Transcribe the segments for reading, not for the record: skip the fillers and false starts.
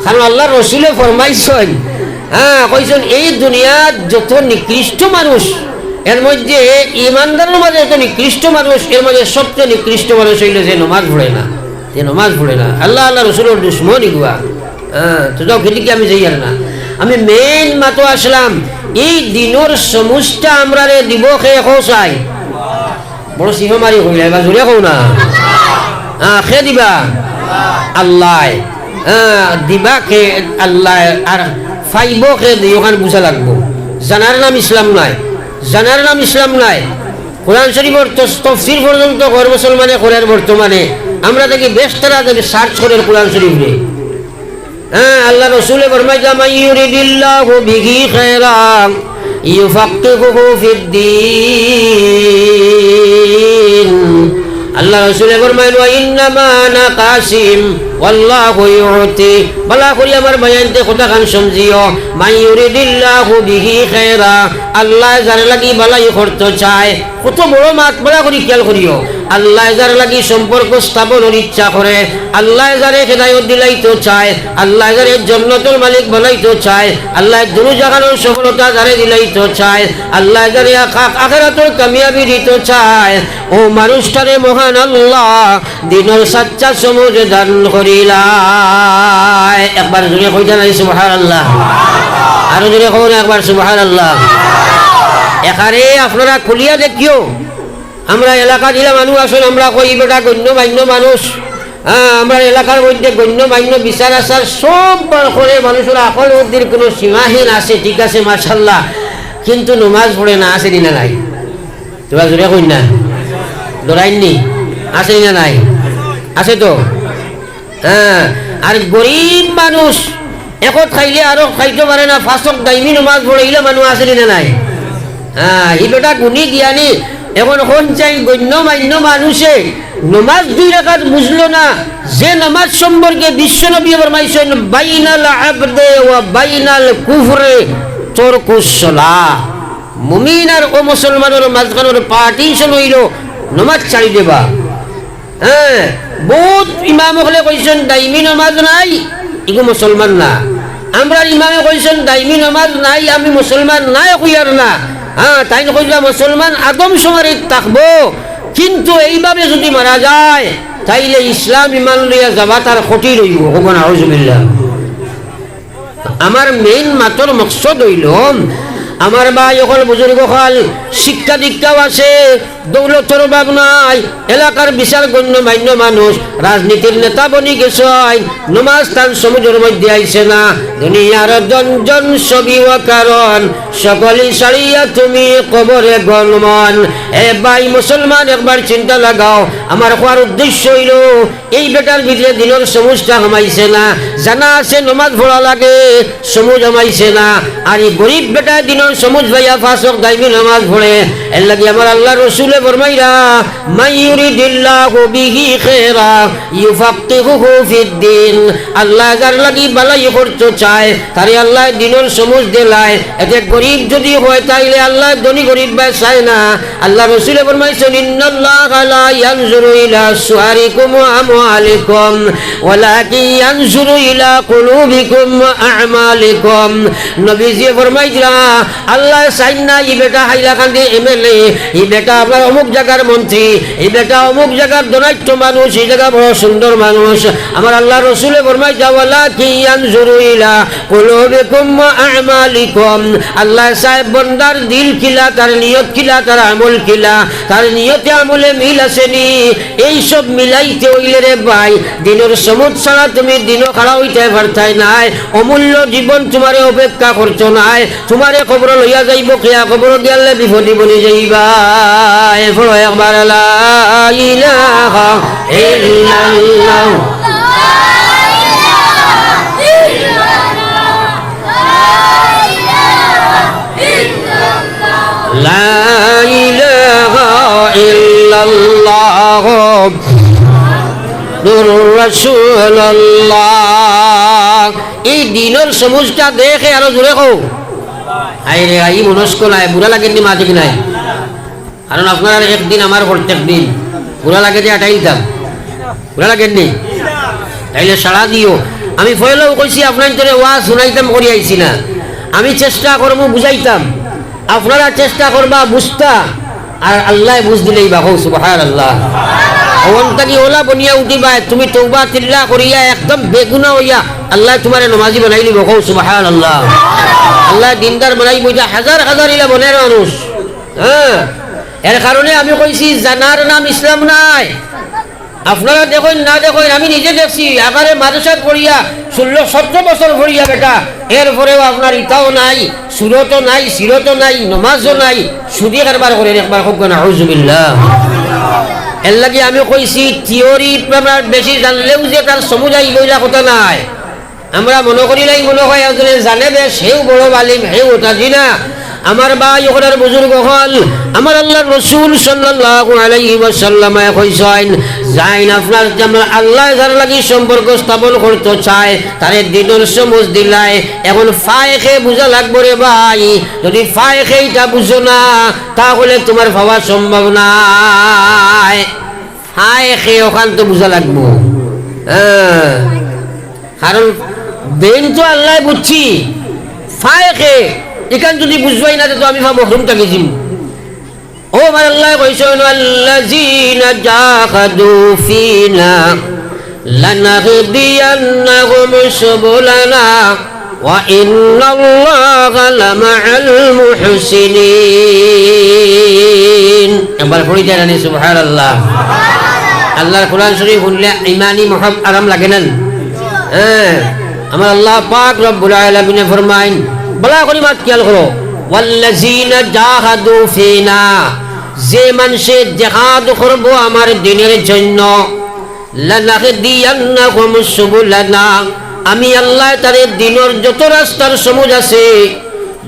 কারণ আল্লাহ রসুলে ফরমাইছেন, হ্যাঁ কইছেন এই দুনিয়ার যত নিকৃষ্ট মানুষ এর মধ্যে ইমানদারের মাঝে যত নিকৃষ্ট মানুষ এর মাঝে সবচেয়ে নিকৃষ্ট মানুষ হইল যে নমাজ পড়ে না, যে নমাজ পড়ে না। আল্লাহ আল্লাহ রসুলের দুশ্মন ইগুয়া। হ্যাঁ তো যাও খেদিকে আমি যাই আর না, আমি মেইন মাতো আসলাম এই দিনের সমুজটা আমরা রে দিব খেয়ে খো চাই বড় সিংহ মারি হইলে এবার জোরে কও না। হ্যাঁ খে দিবা আল্লাহ, দিবা কে আল্লাহ, আর ফাইব কে দিয়ে ওখানে বুঝা লাগবো। জানার নাম ইসলাম নয়, জানার নাম ইসলাম নয়। কোরআন শরীফের তফসির পর্যন্ত ঘর মুসলমানে করার বর্তমানে আমরা দেখি বেশতারা দেখি সার্চ করেন কোরআন শরীফ রে। হ্যাঁ আল্লাহ রসুলে ফরমাইয়া মাইয়ুরিদিল্লাহু বিহি খায়রান ইউফাক্কিহুহু ফিদ্দীন। আল্লাহ রসুলে ফরমাইল ওয়া ইন্নামা আনা কাসিম ওয়াল্লাহু ইউতি। বালা করি আমার বায়ানতে কথা খান সমঝিও, মাইয়ুরিদিল্লাহু বিহি খায়রা, আল্লাহ যার লাগি বালাই করতে চায়, কত বড় মাত বলা করি খেয়াল করিও। আল্লাহ যার লাগি সম্পর্ক স্থাপনের ইচ্ছা করে, আল্লাহ যারে হেদায়ত দিলাইতে চায়, আল্লাহ যারে জান্নাতুল মালিক বানাইতে চায়, আল্লাহ দুনু জাহানের সফলতা যারে দিলাইতে চায়, আল্লাহ যারে আখিরাতের কামিয়াবি দিতে চায়, ও মানুষটারে মহান আল্লাহ দিনের সাচ্চা সমুজ দান করিলাই। একবার জোরে কইতা নাই সুবহানাল্লাহ? আরো জোরে কও না একবার সুবহানাল্লাহ? এখানে আপনারা খুলিয়া দেখিও, আমরা এলাকা দিলা মানুষ আসুন, আমরা কই বেটা গণ্যমান্য মানুষ, হ্যাঁ আমরা এলাকার মধ্যে গণ্যমান্য বিচার আচার সব করে মানুষের আকল বুদ্ধির কোনো সীমাহীন আছে, ঠিক আছে মাশাআল্লাহ, কিন্তু নমাজ পড়ে না, আছে না নাই? তোরা জোরে কই না, ডরাইননি, আছে না নাই? আছে তো। হ্যাঁ আর গরিব মানুষ একত খাইলে আরো খাইতে পারে না, ফাঁসক দাইমি নমাজ পড়ে মানুষ আছে না নাই? হ্যাঁ এই বেটা গুণী জ্ঞানী এখন কোন চাই গণ্যমান্য মানুষে নমাজ 2 রাকাত বুঝলো না, যে নামাজ সম্পর্কে বিশ্বনবী ফরমাইছেন বাইনাল আবদে ওয়া বাইনাল কুফরে তরকুস সালাহ, মুমিন আর ও মুসলমানের মাঝখানের পার্টিশন হইল নমাজ ছাড়ি দেবা। হ্যাঁ বহুত ইমাম হলে কইছেন দাইমি নামাজ নাই, ইগো মুসলমান না। আমরা ইমামে কইছেন দাইমি নামাজ নাই, আমি মুসলমান নাই কইয়ার না। হ্যাঁ তাই কইলা মুসলমান আদম শুমারিত থাকবো, কিন্তু এইভাবে যদি মারা যায় তাইলে ইসলাম ইমান লইয়া যাবা তার ক্ষতি রইব। হোক আউযুবিল্লাহ। আমার মেইন মাত্র মকসদ হইল আমার ভাই অকল বুজুর্গ হল শিক্ষা দীক্ষাও আছে, দৌলতর অভাব নাই, এলাকার বিশাল গণ্যমান্য মানুষ রাজনীতির নেতা বনি গেছে, নমাজ তার সমুদ্রের মধ্যে আইছে না, দুনিয়ার জনজন ছবি ও কারণ সকলই সারিয়া তুমি কবরে গণমন। এ ভাই মুসলমান একবার চিন্তা লাগাও, আমার হওয়ার উদ্দেশ্য হইল এই বেটার ভিতরে দিনের সমুজটা কমাইছে না, জানা আছে নমাজ পড়া লাগে, সমুজ কমাইছে না, আর এই গরিব বেটা দিনের সমুজ ভাইয়া ফাঁসক দাইমি নামাজ পড়ে। এর লাগি আমার আল্লাহ রসুলে ফরমাইরা মাইয়ুরিদিল্লাহু বিহি খায়রা ইউফাক্কিহুহু ফিদ্দীন। আল্লাহ যার লাগি বালাই করতে চায় তারে আল্লাহ দিনের সমুজ দেলায়। এতে গরিব যদি হয় তাইলে আল্লাহ ধনী গরিব বা চায় না। আল্লাহ রসুলে ফরমাইছেন ইন্নাল্লাহা লা ইয়ানজুরু ইলা সুআরিকুম ওয়া আমওয়ালিকুম ওয়ালাকিন ইয়ানজুরু ইলা কুলুবিকুম ওয়া আ'মালিকুম। নবীজি ফরমাইরা আল্লাহ চাই না এই বেটা হাইলাকান্দি এমএলএ, এই বেটা আপনার অমুক জায়গার মন্ত্রী, এই বেটা অমুক জায়গার ধনাঢ্য মানুষ, এই জায়গা বড় সুন্দর মানুষ। আমার আল্লাহ রসুলে ফরমাইয়া ওয়ালাকিন ইয়ানজুরু ইলা কুলুবিকুম ওয়া আ'মালিকুম। আল্লাহ সাহেব বন্দার দিল কিলা, তার নিয়ত কিলা, তার আমল কিলা, তার নিয়তে আমলে মিল আসেনি, এই সব মিলাইতে হইলে রে ভাই দিনের সমুদ ছাড়া তুমি দিনও খাড়া হইতে পারতাই নাই। অমূল্য জীবন তোমারে অপেক্ষা করছো নাই, তোমারে খবর লইয়া যাইব, কেয়া খবর দিয়ালে বিপদে বলি যাইবা। এরপর একবার লা ইলাহা ইল্লাল্লাহ লা ইলাহা ইল্লাল্লাহ নূর রাসূলুল্লাহ। এই দিনের সমুজটা দেখে আরো জোরে কও আইরে আই মনস্ক নাই, বুড়া লাগেনি মা ঠিক নাই। কারণ আপনার একদিন আমার প্রত্যেক দিন বুড়া লাগে যে আটাই দিতাম, বুড়া লাগেননি, তাইলে সারা দিও আমি ফয়লাও কইছি আপনার তোরে ওয়াজ শুনাইতাম করি আইছি না, আমি চেষ্টা করবো বুঝাইতাম, আপনারা চেষ্টা করবা বুঝতা, আর আল্লাহ বুঝ দিলেই বা হোক সুবহানাল্লাহ। অন্তকি ওলা বনিয়া উঠিবা, তুমি তওবা তিল্লা করিয়া একদম বেগুনা হইয়া আল্লাহ তোমারে নমাজি বানাই দিব, হোক সুবহানাল্লাহ। আল্লাহ দিনদার বানাই বইটা হাজার হাজার ইলা বনের মানুষ। হ্যাঁ, এর কারণে আমি কইছি জানার নাম ইসলাম নাই। আপনারা দেখুন না দেখুন, আমি নিজে দেখছি আগারে মাদ্রাসাত পড়িয়া 16-17 বছর পড়িয়া বেটা, এরপরেও আপনার ইতাও নাই, সুরতও নাই, সিরতও নাই, নমাজও নাই, সুদি কারবার করেন একবার হোক না, আউযুবিল্লাহ। এর লাগি আমি কইছি থিওরি আপনার বেশি জানলেও যে তার সমুদায় লইলা কথা নাই। আমরা মনে করিলাই মনে হয় একজনে জানে বেশ, হেউ বড় আলিম, হেউ ওটাজি না। আমার ভাই ওখানের বুজুর্গ হল, আমার আল্লাহর রাসূল সাল্লাল্লাহু আলাইহি ওয়াসাল্লাম কইছেন, যাইন আপনার যেমন আল্লাহ যার লাগি সম্পর্ক স্থাপন করতে চায় তারে দিনের সমজ দিলাই। এখন ফায়েখে বুঝা লাগবে রে ভাই, যদি ফায়েখে এটা বুঝো না তাহলে তোমার ভাবা সম্ভব নাই। ফায়েখে ওখান তো বুঝা লাগবো, কারণ বেন তো আল্লাহ বুঝছি, ফায়েখে এখান যদি বুঝবাই না তো আমি ভাবো হরুমটাকে জিম। ও আমার আল্লাহ কইছেন, আল্লাযীনা জাহাদু ফিনা লানাহদিয়ান্নাহুম সুবুলানা ওয়া ইন্নাল্লাহা লামাআল মুহসিনিন। একবার পড়ি জানি সুবহানাল্লাহ। আল্লাহর কোরআন শরীফ শুনলে ইমানি মহব্বত আরাম লাগে না? হ্যাঁ, আমার আল্লাহ পাক রব্বুল আলামিন ফরমাইন, বলা করি মাত খেয়াল করো, ওয়াল্লাযীনা জাহাদু ফিনা, যে মানুষে জিহাদ করবো আমার দ্বীনের জন্য, লানাহদিয়ান্নাহুম সুবুলানা, আমি আল্লাহ তার দ্বীনের যত রাস্তার সমুজ আছে,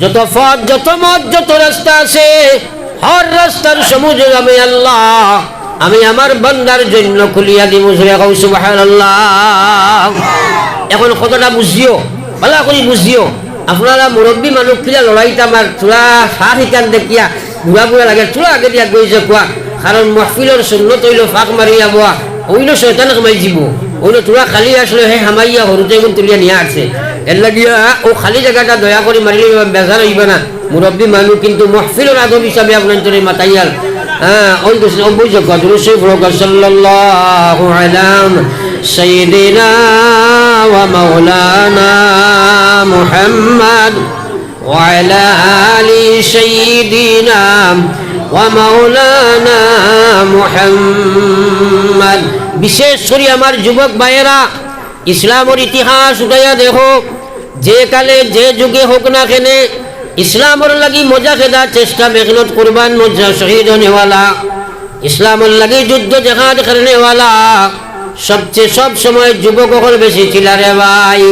যত পথ, যত মত, যত রাস্তা আছে, হর রাস্তার সমুজ আমি আল্লাহ আমি আমার বান্দার জন্য খুলিয়া দিব, সুবহানাল্লাহ। এখন কতটা বুঝিও, ভালো করে বুঝিও। আপনারা মুরব্বী মানুষ কিনা লড়াইটা আমার চূড়া সার হিকান দেখিয়া বুড়া বুড়া লাগে, চূড়া আগে দিয়া গৈছে কোয়া, কারণ মহফিলের সুন্নত হইল ফাঁক মারিয়া বোয়া, ওইলো শয়তান কামাই যাব, ওইলো চূড়া খালি আসলে হে হামাইয়া হরুতে গুণ তুলিয়া নিয়ে আসছে। এর লাগিয়া ও খালি জায়গাটা দয়া করে মারিলে বেজার হইবে না, মুরব্বী মানুষ কিন্তু মহফিলের আদব হিসাবে আপনার তোরে মাতাইয়াল। হ্যাঁ, ওই তো বুঝো কদরুসে ফরকা সাল্লাল্লাহু আলাইহি সাইয়্যিদিনা ওয়া মাওলানা মুহাম্মদ ওয়া আলা আলি সাইয়্যিদিনা ওয়া মাওলানা মুহাম্মদ। বিশেষ করে আমার যুবক ভাইয়েরা, ইসলামের ইতিহাস উঠাইয়া দেখো, যে কালে যে যুগে হোক না কেনে ইসলামের লাগি মজা খেদা চেষ্টা মেহনত কুরবান মজা শহীদ হনেওয়ালা, ইসলামের লাগি যুদ্ধ জেহাদ করনেওয়ালা সবচেয়ে সব সময় যুবক হল বেশি ছিল রে ভাই।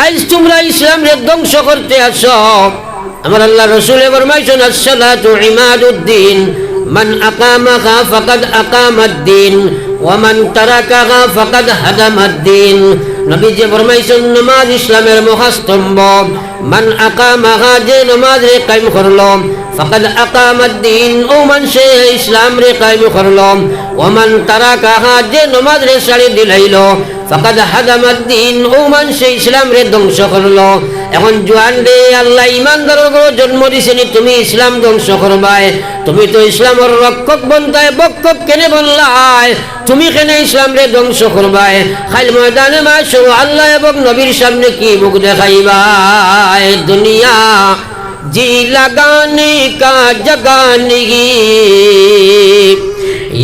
আজ তোমরা ইসলাম রে ধ্বংস করতে আসো। আমার আল্লাহ রসুল ফরমাইছেন, আসসালাতু ইমাদুদ্দিন, মান আকামাহা ফাকাদ আকামাদ্দিন ওয়া মান তারাকাহা ফাকাদ হাদামাদ্দিন। নবী যে ফরমাইছেন, নামাজ ইসলামের মহাস্তম্ভ, মান আকামাহা, যে নামাজ রে কায়েম করলো, ফাকাদ আকামাদ্দিন, ও মানুষে ইসলাম রে কায়েম করলো, ওয়া মান তারাকাহা, যে নামাজ রে ছাড়ি দিলাইলো, ফাকাদ হাদামাদ্দিন, ও মানুষে ইসলাম রে ধ্বংস করলো। এখন জোয়ান রে, আল্লাহ ইমানদারের ঘরে জন্ম দিছেনি, তুমি ইসলাম ধ্বংস করবাই? তুমি তো ইসলামের রক্ষক বনতায়, বক্ষক কেনে বললাই? তুমি কেনে ইসলাম রে ধ্বংস করবাই? খাইল ময়দানে মাসো আল্লাহ এবং নবীর সামনে কি মুখ দেখাইবাই? দুনিয়া জি লাগানে কা জগা নেহি,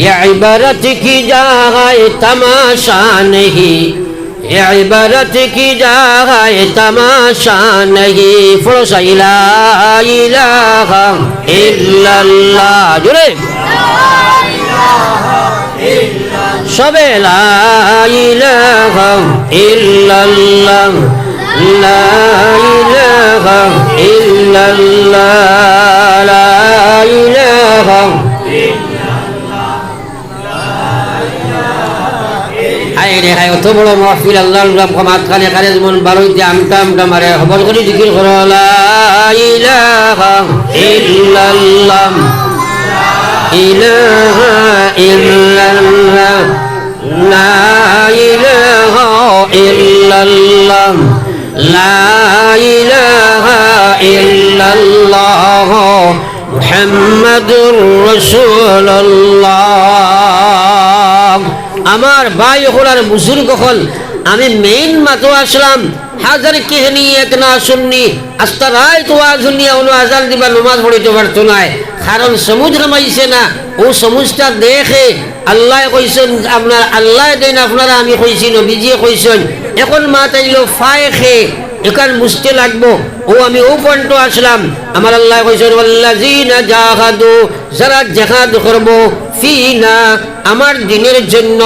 ये इबारत की जाए तमाशा नहीं, ये इबारत की जाए तमाशा नहीं। फरोसा इला इलाहा इल्लल्लाह, जुरे सबे ला इलाहा इल्लल्लाह, ला इलाहा इल्लल्लाह, ला इलाहा। অত বড় মহফিল আল্লাহর মাঝখানে কারে যেমন বারোইতে আমটা আমটা মারে খবর করে জিকির করো, লা ইলাহা ইল্লাল্লাহ, ইলাহা ইল্লাল্লাহ, লা ইলাহা ইল্লাল্লাহ লা ইলাহা ইল্লাল্লাহ মুহাম্মাদুর রাসূলুল্লাহ। আমার ভাই হলার বুজুর্গ হল, আমি মেইন মাতো আসলাম হাজার কেহনি এক না শুননি আস্তা রায় তো আজুনিয়া হলো আজান দিবা নমাজ পড়িতে পারতো নাই, কারণ সমুদ্র মাইছে না। ও সমুদ্রটা দেখে আল্লাহ কইছেন আপনার আল্লাহ দেন আপনারা, আমি কইছি নবীজিয়ে কইছেন। এখন মা তাইলো ফায় খে এখান বুঝতে লাগবো। ও আমি ও পর্যন্ত আসলাম। আমার আল্লাহ কইছেন ওয়াল্লাযিনা জাহাদু, যারা জিহাদ করব ফিনা আমার দিনের জন্য,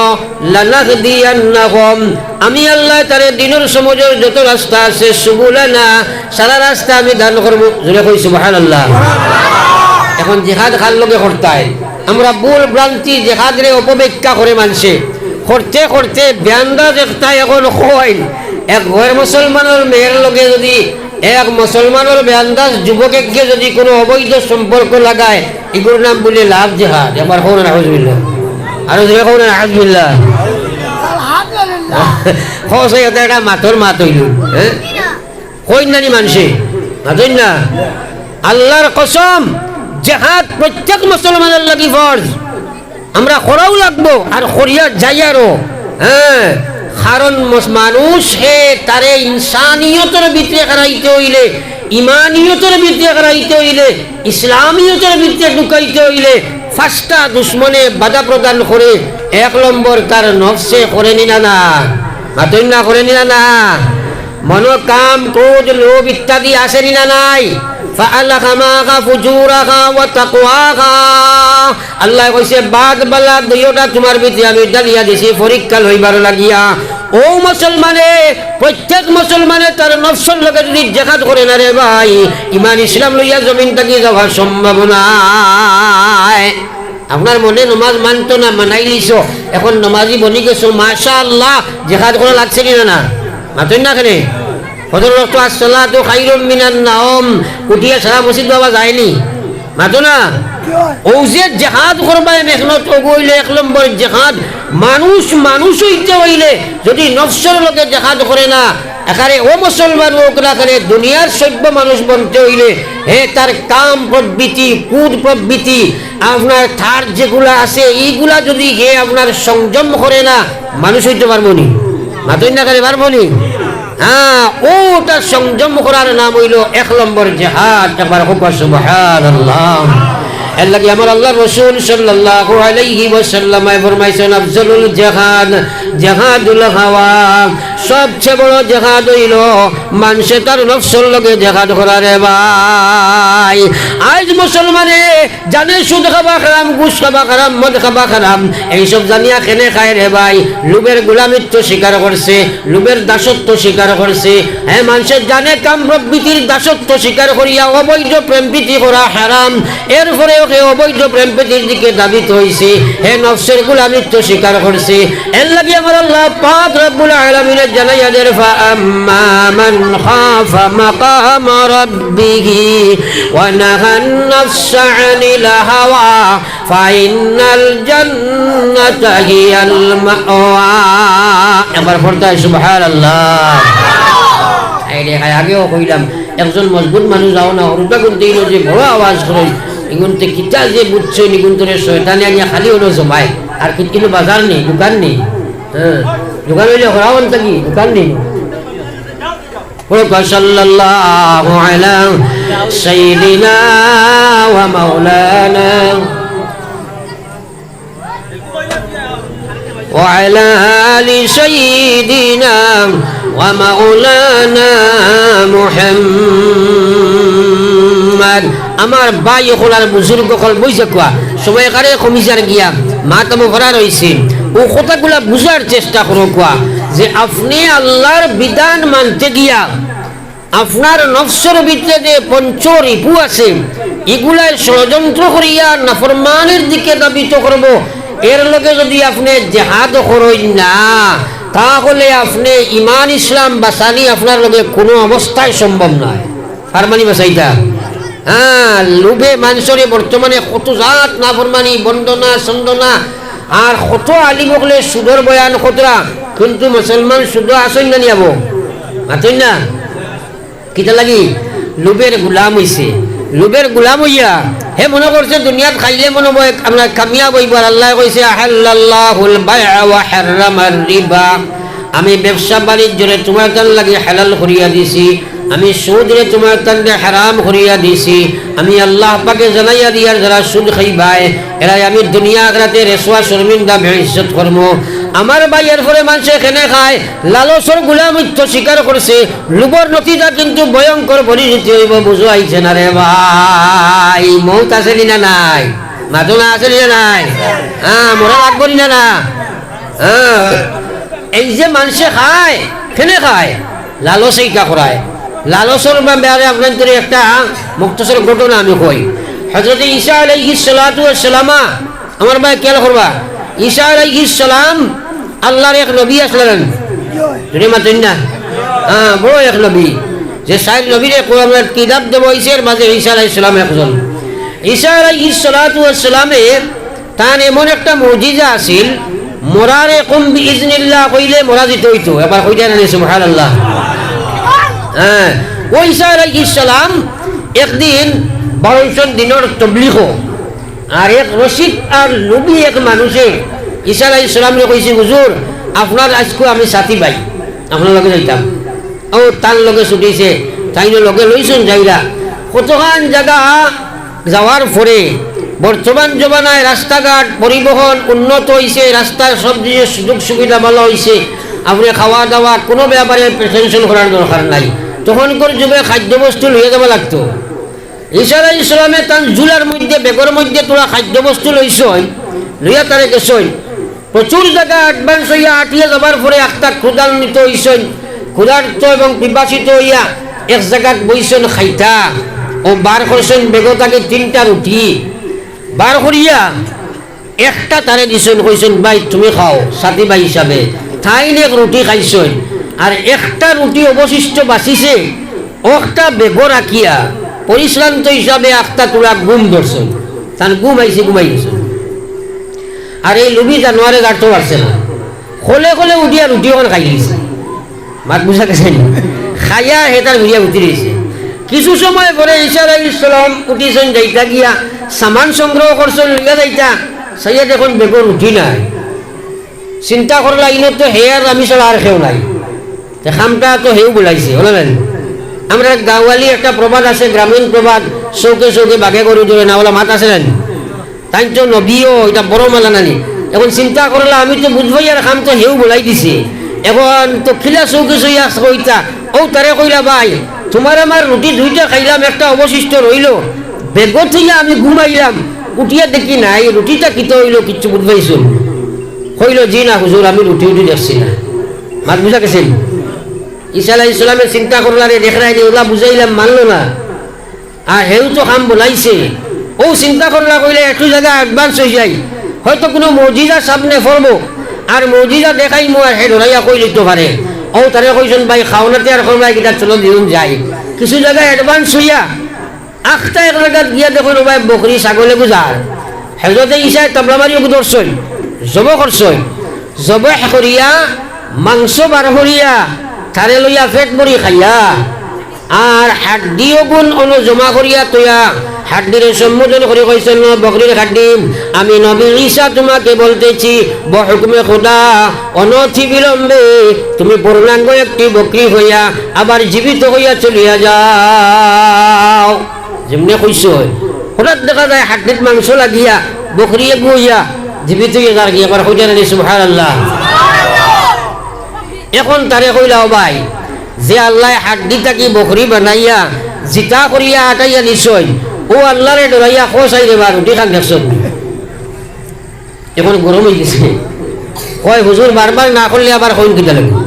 লানাহদিয়ান্নাহুম আমি আল্লাহ তারে দিনের সমাজের যত রাস্তা আছে সুবুলানা সারা রাস্তা আমি দান করব। জোরে কই সুবহানাল্লাহ। এখন জিহাদ খাল লগে করতায় আমরা ভুল ভ্রান্তি জিহাদরে অপব্যাখ্যা করে মানছে করতে করতে ব্যান্দাজ একটা এখন হয় এক গैर মুসলমানের মেয়ের লগে যদি এক মুসলমানের ব্যান্দাজ যুবককে যদি কোনো অবৈধ সম্পর্ক লাগায় এগুলোর নাম বলে লাভ জিহাদ। একবার কোন নাউজুবিল্লাহ আর জোরে কোন নাউজুবিল্লাহ। খসে এটা মাথর মাত হইল হ্যাঁ কই নানি মানছে মাতই না। আল্লাহর কসম জিহাদ প্রত্যেক মুসলমানের লাগি ফরজ, আমরা করাও লাগবো আর করিয়া যাই আরো। হ্যাঁ কারণ মানুষ হে তারে ইনসানিয়তের ভিতরে হারাইতে হইলে, ইমানিয়তের ভিতরে হারাইতে হইলে, ইসলামিয়তের ভিতরে ঢুকাইতে হইলে ফার্স্টটা দুশ্মনে বাধা প্রদান করে। এক নম্বর তার নফসে করে নিনা না মাতই না করে নিনা না মনো কাম ক্রোধ লোভ ইত্যাদি আসে নিনা নাই। আল্লাহ কইছে বাদ বালা দুইটা তোমার ভিতরে আমি ডালিয়া দিছি পরীক্ষা লইবার লাগিয়া। ও মুসলমানে প্রত্যেক মুসলমানে তার নফসের লগে যদি জিহাদ করে না রে ভাই, ইমান ইসলাম লইয়া জমিন থেকে যাওয়ার সম্ভাবনা। আপনার মনে নমাজ মানতো না, মানাই লিছ, এখন নমাজি বনি গেছো মাশাআল্লাহ, জিহাদ করা লাগছে কিনা না মাতই না কেন। ফজর ওয়াক্ত আসসালাতু খায়রুম মিনান নাওম উঠিয়া সারা মসজিদ বাবা যায়নি মাতো না। ও যে জিহাদ করবায় মেহনত গইলে এক নম্বর জিহাদ মানুষ হইতে হইলে যদি নফসের লগে জিহাদ করে না এখানে ও মুসলমান হোক না কেন দুনিয়ার সভ্য মানুষ বনতে হইলে হে তার কাম প্রবৃত্তি কুদ প্রবৃত্তি আপনার থার যেগুলা আছে এইগুলা যদি হে আপনার সংযম করে না মানুষ হইতে পারবো নি মাতই না করে পারবো নি। হ্যাঁ ওটা সংযম করার নাম হইল এক নম্বর জিহাদ। একবার সুবহানাল্লাহ। এর লাগি আমার আল্লাহ রাসূল সাল্লাল্লাহু আলাইহি ওয়াসাল্লাম ফরমাইছেন আফজালুল জিহাদ জিহাদুল হাওয়া, সবচেয়ে বড় জিহাদ হইল মানুষে তার নফসের লগে জিহাদ করা রে ভাই। আজ মুসলমানে জানে সুদ খাবা হারাম, ঘুষ খাবা হারাম, মদ খাবা হারাম, এইসব জানিয়া কেনে খায় রে ভাই। লোভের গোলামিত্ব স্বীকার করছে, লোভের দাসত্ব স্বীকার করছে। হ্যাঁ মানুষের জানে কাম প্রবৃত্তির দাসত্ব স্বীকার করিয়া অবৈধ প্রেম প্রীতি করা হারাম, এরপরে ওকে অবৈধ প্রেম প্রীতির দিকে দাবিত হইছে। হে নফসের গোলামিত্ব স্বীকার করছে। এর লাগি আমার আল্লাহ পাক রব্বুল আলামিন জানাইয়া দেন ফাআম্মা মান খাফা মাকাম রাব্বিহি ওয়া নাহান নাফসা আনিল হাওয়া ফাইনাল জান্নাতা হিয়াল মাওয়া। একবার পড়তে সুবহানাল্লাহ। এই আগেও কইলাম একজন মজবুত মানুষ যাও না হরুটা গুনতে যে বড় আওয়াজ করে এগুনতে কিতা যে বুঝছে নিগুন্তরে শয়তানে আনিয়া খালি হলো জমায় আর কিন্তু বাজার নেই, দোকান নেই। হ্যাঁ দোকান হইলে হরাওন থাকি, দোকান নেই। সাল্লাল্লাহু আলা সাইয়্যিদিনা ওয়া মাওলানা ওয়া আলা আলি সাইয়্যিদিনা ওয়া মাওলানা মুহাম্মদ। আমার ভাই হলার বুজুর্গ হল বইছে কোয়া সময় কারে কমিশার গিয়া মাতামো করা রয়েছে ও কথাগুলা বুঝার চেষ্টা করো কোয়া যে আপনি আল্লাহর বিধান মানতে গিয়া আপনার নফসের ভিতরে যে পঞ্চ রিপু আছে এগুলাই ষড়যন্ত্র করিয়া নাফরমানের দিকে দাবিত করব, এর লগে যদি আপনি জিহাদ করেন না তাহলে আপনি ইমান ইসলাম বাঁচানি আপনার লগে কোনো অবস্থায় সম্ভব নয়। ফারমানি বাঁচাইতা। হ্যাঁ লোভে মানুষের বর্তমানে কত জাত নাফরমানি বন্দনা সন্দনা আর কত আলিম হলে সুদর বয়ান কতরা কিন্তু মুসলমান শুধু আসেন না নিয়াব মাতই না কিতা লাগি লোভের গোলাম হইছে লোভের গোলাম হইয়া হে মনে করছে দুনিয়াত খাইলে মনে হয় আমরা কামিয়াব হইব আর আল্লাহ কইছে আহাল্লাল্লাহুল বাইআ ওয়া হাররামার রিবা আমি ব্যবসা বাণিজ্যরে তোমার কান লাগি হালাল করিয়া দিছি আমি সুদরে তোমার কান্দে হারাম করিয়া দিছি আমি আল্লাহ পাকে জানাইয়া দিয়ার যারা সুদ খাইবাই এরাই আমি দুনিয়া আখিরাতে রেসওয়া শর্মিন্দা বেইজ্জত করব আমার ভাইয়ের পরে মানুষে এখানে খায় লালসর গোলামিত্ব স্বীকার করছে লোভর নতিজা কিন্তু ভয়ঙ্কর পরিণতি হইব বুঝো আইছে না রে ভাই মৌত আছে না নাই মাদনা আছে না নাই মরা লাগবো না না এই যে মানুষে খায় কেনে খায় লালস এইটা করায় লালসর ব্যাপারে আপনাদের একটা মুক্তসর ঘটনা আমি কই হযরত ঈসা আলাইহিস সালাতু ওয়াস সালামা আমার ভাই খেয়াল করবা ঈসা আলাইহিস সালাম আল্লাহর এক নবী আসলেন যদি মাতেন না বড় এক নবী যে সাইড নবীরে কোরআনের কিতাব দেব ঈসার মাঝে ঈসা আলাইহিস সালাম একজন ঈসা আলাইহিস সালাতু ওয়াস সালামে তার এমন একটা মুজিজা আছিল মরারে কুম বিইজনিল্লাহ কইলে মরা দিতে হইতো এবার কইতে না সুবহানাল্লাহ ওই ঈসা আলাইহিস সালাম একদিন 12 দিনের তাবলীগ আর এক রশিদ আর নবী এক মানুষে ঈসা আলাইহিস সালামকে কইছে হুজুর আপনার আজকে আমি সাথী ভাই আপনার লগে যাইতাম ও তার লগে ছুটিছে তাইনো লগে লইছেন যাইরা কতখান জায়গা যাওয়ার পরে বর্তমান জমানায় রাস্তাঘাট পরিবহন উন্নত হয়েছে রাস্তার সব জিনিস সুযোগ সুবিধা ভালো হয়েছে আপনি খাওয়া দাওয়া কোনো ব্যাপারে টেনশন করার দরকার নাই তখনকার যুগে খাদ্যবস্তু লইয়া যাওয়া লাগতো ঈসা আলাইহিস সালামে তার জুলার মধ্যে বেগর মধ্যে তোরা খাদ্যবস্তু লইছই লইয়া তারে গেছই প্রচুর জায়গা অ্যাডভান্স হইয়া আটিয়ে যাবার পরে একটা ক্ষুধান্বিত হইছেন ক্ষুধার্ত এবং পিপাসিত হইয়া এক জায়গাত বইছেন খাইতা ও বার করছেন বেগতাকে 3টা রুটি বার করিয়া একটা তারে দিছেন কইছেন ভাই তুমি খাও সাথী ভাই হিসাবে তাইন এক রুটি খাইছেন আর একটা রুটি অবশিষ্ট বাঁচিছে একটা বেগ রাখিয়া পরিশ্রান্ত হিসাবে একটা তোরা ঘুম ধরছেন তার ঘুমাই গেছেন আর এই লুবি জানুয়ারে গাড়তে পারছে না খোলে খোলে উঠিয়া রুটি ওখানে খাই দিয়েছে মাত বুঝা গেছে খাইয়া হেতার ঘুরিয়া উঠি দিয়েছে কিছু সময় পরে ঈসা আলাইহিস সালাম উঠিছেন যাইতা গিয়া সামান সংগ্রহ করছেন লিগা যাইতা সাইয়া দেখুন বেগর উঠি নাই চিন্তা করলা ইনো তো হেয়ার আমি ছাড়া আর কেউ নাই খামটা তো হেউ বলাইছে বলবেন আমরা গাঁওয়ালি একটা প্রবাদ আছে গ্রামীণ প্রবাদ চৌকে চৌকে বাঘে গরু ধরে না বলা মাত আছে তাই তো নবীও এটা বড় মেলা নানি এখন চিন্তা করলা আমি তো বুঝবই আর খাম তো হেউ বলাই দিছে এখন তো খিলা চৌকে চইয়া কইতা ও তারে কইলা ভাই তোমার আমার রুটি 2টা খাইলাম একটা অবশিষ্ট রইল বেগত হইয়া আমি ঘুমাইলাম উঠিয়া দেখি নাই রুটিটা কিতো হইল কিচ্ছু বুঝবাইছো কইল জি না হুজুর আমি রুটি দেখছি না মাত বুঝা গেছেন ঈসা আলাইহিস সালামের চিন্তা করলারে দেখরাই ওলা বুঝাইলাম মানলো না আর হেউ তো খাম বলাইছে ও চিন্তা করলা কইলে একটু জায়গা অ্যাডভান্স হয়ে যায় হয়তো কোনো মজিজা সামনে পড়বো আর মজিজা দেখাই মো হে ধরাইয়া কই লিখতে পারে ও তারে কইছেন ভাই খাওনাতে আর করবাই কিটা চলো দিন যাই কিছু জায়গায় অ্যাডভান্স হইয়া আখটা এক জায়গায় গিয়া দেখুন ভাই বকরি ছাগলে বুঝার হযরতে ঈসা তাবলা মারিও ধরছই জব করছই জবাহ করিয়া মাংস বার করিয়া তারে লইয়া পেট ভরি খাইয়া আর হাড্ডিও গুণ অনু জমা করিয়া তৈয়া হাড্ডিরে সম্বোধন করে কইছেন বকরির হাড্ডি আমি নবী ঈসা তোমাকে বলতেছি বহুকুমে খোদা অনথি বিলম্বে তুমি পূর্ণাঙ্গ একটি বকরি হইয়া আবার জীবিত হইয়া চলিয়া যাও যেমনি কইছ হঠাৎ দেখা যায় হাড্ডির মাংস লাগিয়া বকরিয়ে গুইয়া জীবিত হইয়া যার গিয়ে আবার হইয়া না সুবহানাল্লাহ এখন তারে কইলাও ভাই যে আল্লাহ হাড্ডিটাকে বকরি বানাইয়া জিতা করিয়া আটাইয়া নিশ্চয় ও আল্লাহরে ডরাইয়া খোঁচাই দেবা রুটি খান দেখছ এখন গরম হয়ে গেছে কয় হুজুর বারবার না করলে আবার কইন কিতা লাগবে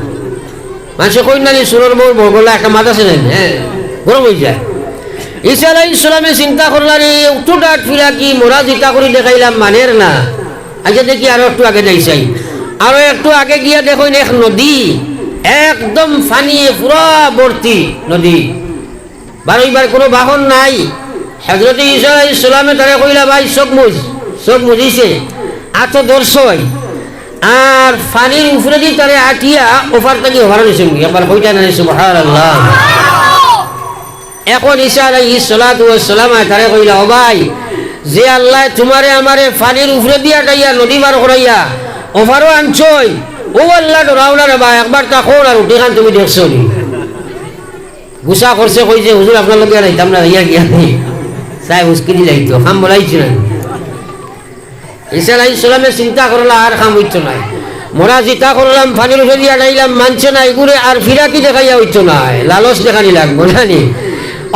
মানুষে কইন না সুরের বউ বগলা একটা মাথা ছিল হ্যাঁ গরম হয়ে যায় ঈসা আলাইহিস সালামে চিন্তা করলাম উঠোটা ফিরা কি মোরা জিতা করি দেখাইলাম মানের না আচ্ছা দেখি আরো একটু আগে যাইছাই আরো একটু আগে গিয়া দেখুন এক নদী একদম ফানিয়ে পুরা ভর্তি নদী বারবার কোনো বাহন নাই হযরত ঈসা আলাইহিস সালামে তারে কইলা ভাই চোখ মুজিছে আতো দর্শয় আর পানির উপরে দিয়ে তারে আটিয়া ওভার থেকে ওভার নিছেন একবার কইটা না সুবহানাল্লাহ। এখন ঈসা আলাইহিস সালাতু ওয়াস সালাম তারে কইলা, ও ভাই, যে আল্লাহ তোমারে আমারে পানির উপরে দিয়া আটাইয়া নদী পার করাইয়া ওভারও আনছই, ও আল্লাহ ডরাওলা রে ভাই, একবার তা কোন আর উঠে খান তুমি দেখছো নি? গুসা করছে, কইছে হুজুর আপনার লগে রাইতাম না, ইয়া গিয়া নেই সাহেব উস্কিনি লাইতো খাম বলাইছি না। ঈসা আলাইহিস সালামে চিন্তা করলা আর খাম হইতো না, মোরা চিন্তা করলাম পানির উপরে দিয়া আটাইলাম মানছে না, এগুলো আর ফিরাকি দেখাইয়া হইতো না, লালচ দেখানি লাগবো জানি।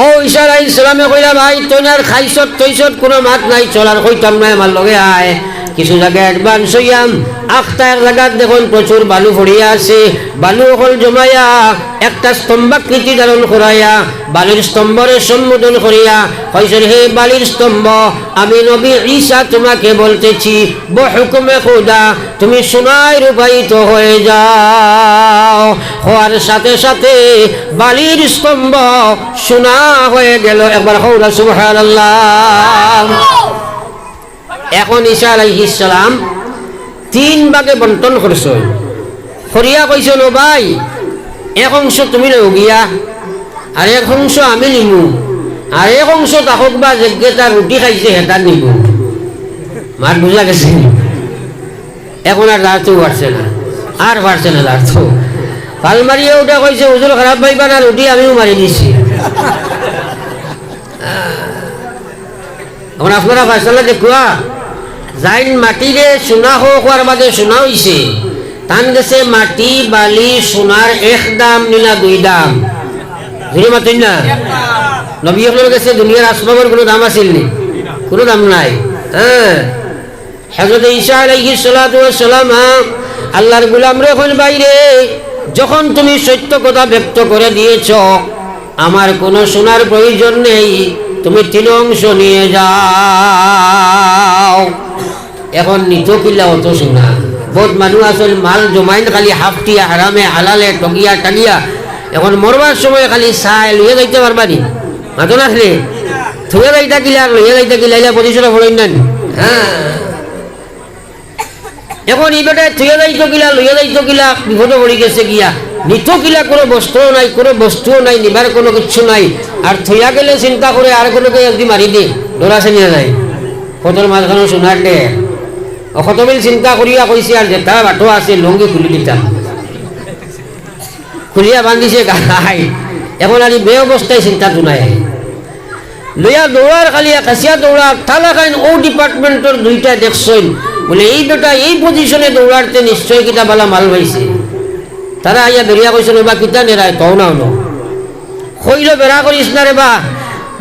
ও ঈসা আলাইহিস সালামে কইলা, ভাই তোনার খাইছত তৈছত কোনো মাত নাই, চলার কইতাম না, আমার লগে আয়। কিছু জায়গায় অ্যাডভান্স হইয়াম, আখটা এক জায়গার দেখুন প্রচুর বালু পড়িয়া আছে, বালু অকল জমাইয়া একটা স্তম্ভাকৃতি ধারণ করাইয়া বালির স্তম্ভরে সম্বোধন করিয়া কইছেন, হে বালির স্তম্ভ, আমি নবী ঈসা তোমাকে বলতেছি, বহুকুমে খুদা তুমি সোনায় রূপায়িত হয়ে যাও। হওয়ার সাথে সাথে বালির স্তম্ভ সোনা হয়ে গেল। একবার কওলা সুবহানাল্লাহ। এখন ঈসা আলাইহিস সালাম 3 ভাগে বন্টন করছেন, করিয়া কইছেন, ও ভাই, এক অংশ তুমি লও গিয়া, আর এক অংশ আমি নিমু, আর এক অংশ তাহক বা যেটা রুটি খাইছে হেটা নিব। মার বুঝা গেছে? এখন আর রাত পারছে না, আর পারছে না রাত। পাল মারিয়ে ওটা কইছে, হুজুর খারাপ পাইবা না, রুটি আমিও মারি দিছি। এখন আপনারা ফাইসালা দেখুয়া যাইন মাটিরে সোনা হওয়ার বাদে সোনা হইছে, তান গেছে মাটি বালি সোনার এক দাম নিলা 2 দাম, বুঝলি মাতেন না? নবী আপনার কাছে দুনিয়ার আসবাবের কোনো দাম আছিল নি? কোনো দাম নাই। হ্যাঁ, হযরত ঈসা আলাইহিস সালাতু ওয়াস সালাম আল্লাহর গোলাম রে কইল, বাইরে যখন তুমি সত্য কথা ব্যক্ত করে দিয়েছ, আমার কোনো সোনার প্রয়োজন নেই, তুমি 3 অংশ নিয়ে যাও। এখন নিত কিলা অত সোনা, বহুত মানুষ আসল মাল জমাইন খালি হাফটিয়া হারামে হালালে টকিয়া টালিয়া, এখন মরবার সময় খালি চাই লইয়া যাইতে পারবানি, মাতো না খালি থুয়ে যাইতা কিলা আর লইয়া যাইতা কিলা, এলা পজিশনে ফলইন না। হ্যাঁ, এখন এই বেটায় থুয়ে যাইতো কিলা লইয়া যাইতো কিলা বিপদে পড়ে গেছে গিয়া, নিত কিলা কোনো বস্ত্রও নাই, কোনো বস্তুও নাই, নিবার কোনো কিছু নাই, আর থইয়া গেলে চিন্তা করে আর কোনোকে একদিন মারি দি ডরাছে নিয়ে যায় কতর মাঝখানে সোনার দে অকতমিল চিন্তা করিয়া কইছে, আর যেটা বাটো আছে লঙ্গি খুলি দিতাম, খুলিয়া বান্ধিছে গাই। এখন আর বে অবস্থায় চিন্তা তুনাই লইয়া দৌড়ার খালি কাছিয়া দৌড়া থালা খাইন। ও ডিপার্টমেন্টের 2টা দেখছেন বলে, এই বেটা এই পজিশনে দৌড়াতে নিশ্চয় কিতা বালা মাল পাইছে। তারা আইয়া বেরিয়া কইছিল, বা কিতা নেরায় তও না হলো কইল, বেড়া করিস না রে বা,